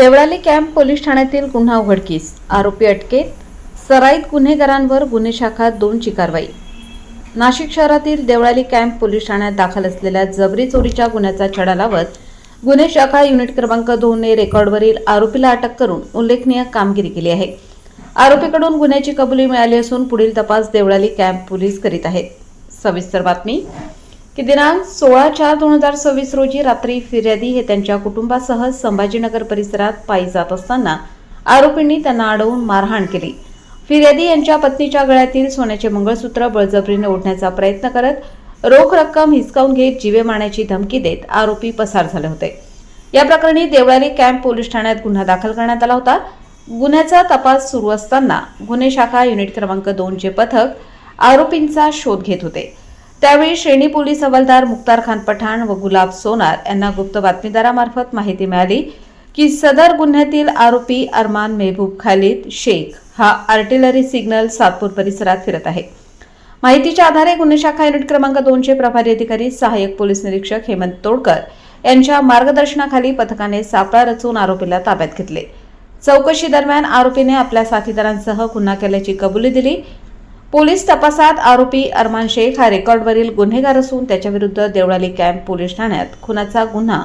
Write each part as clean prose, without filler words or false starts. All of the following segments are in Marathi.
देवळाली कॅम्प पोलीस ठाण्यातील गुन्हा उघडकीस, आरोपी अटकेत, सराईत गुन्हेगारांवर गुन्हे शाखा 2ची कारवाई। नाशिक शहरातील देवळाली कॅम्प पोलीस ठाण्यात दाखल असलेल्या जबरी चोरीच्या गुन्ह्याचा छडा लावत गुन्हे शाखा युनिट क्रमांक 2 ने रेकॉर्डवरील आरोपीला अटक करून उल्लेखनीय कामगिरी केली आहे। आरोपीकडून गुन्ह्याची कबुली मिळाली असून पुढील तपास देवळाली कॅम्प पोलीस करीत आहेत। सविस्तर बातमी की दिनांक 16/4/2026 रोजी रात्री फिर्यादी हे त्यांच्या कुटुंबासह संभाजीनगर परिसरात पायी जात असताना आरोपींनी त्यांना अडवून मारहाण केली। फिर्यादी यांच्या पत्नीच्या गळ्यातील सोन्याचे मंगळसूत्र बळजबरीने ओढण्याचा प्रयत्न करत रोख रक्कम हिसकावून घेत जीवे मारण्याची धमकी देत आरोपी पसार झाले होते। या प्रकरणी देवळाली कॅम्प पोलीस ठाण्यात गुन्हा दाखल करण्यात आला होता। गुन्ह्याचा तपास सुरू असताना गुन्हे शाखा युनिट क्रमांक 2 चे पथक आरोपींचा शोध घेत होते। त्यावेळी श्रेणी पोलीस हवालदार मुख्तार खान पठाण व गुलाब सोनार यांना गुप्त बातमीदारामार्फत माहिती मिळाली की सदर गुन्ह्यातील आरोपी अरमान मेहबूब खालिद शेख हा आर्टिलरी सिग्नल सातपूर परिसरात फिरत आहे। माहितीच्या आधारे गुन्हे शाखा युनिट क्रमांक 2 चे प्रभारी अधिकारी सहाय्यक पोलीस निरीक्षक हेमंत तोडकर यांच्या मार्गदर्शनाखाली पथकाने सापळा रचून आरोपीला ताब्यात घेतले। चौकशी दरम्यान आरोपीने आपल्या साथीदारांसह गुन्हा केल्याची कबुली दिली। पोलीस तपासात आरोपी अरमान शेख हा रेकॉर्डवरील गुन्हेगार असून त्याच्याविरुद्ध देवळाली कॅम्प पोलीस ठाण्यात खुनाचा गुन्हा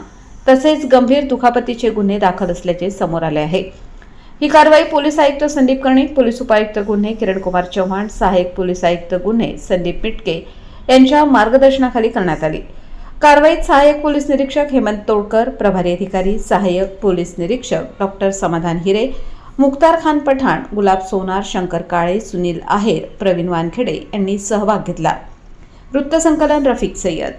तसेच गंभीर दुखापतीचे गुन्हे दाखल असल्याचे समोर आले आहे। ही कारवाई पोलीस आयुक्त संदीप कर्णिक, पोलीस उपायुक्त गुन्हे किरण कुमार चव्हाण, सहाय्यक पोलीस आयुक्त गुन्हे संदीप मिटके यांच्या मार्गदर्शनाखाली करण्यात आली। कारवाईत सहाय्यक पोलीस निरीक्षक हेमंत तोडकर, प्रभारी अधिकारी सहाय्यक पोलीस निरीक्षक डॉक्टर समाधान हिरे, मुख्तार खान पठाण, गुलाब सोनार, शंकर काळे, सुनील आहेर, प्रवीण वानखेडे यांनी सहभाग घेतला। वृत्तसंकलन रफिक सय्यद।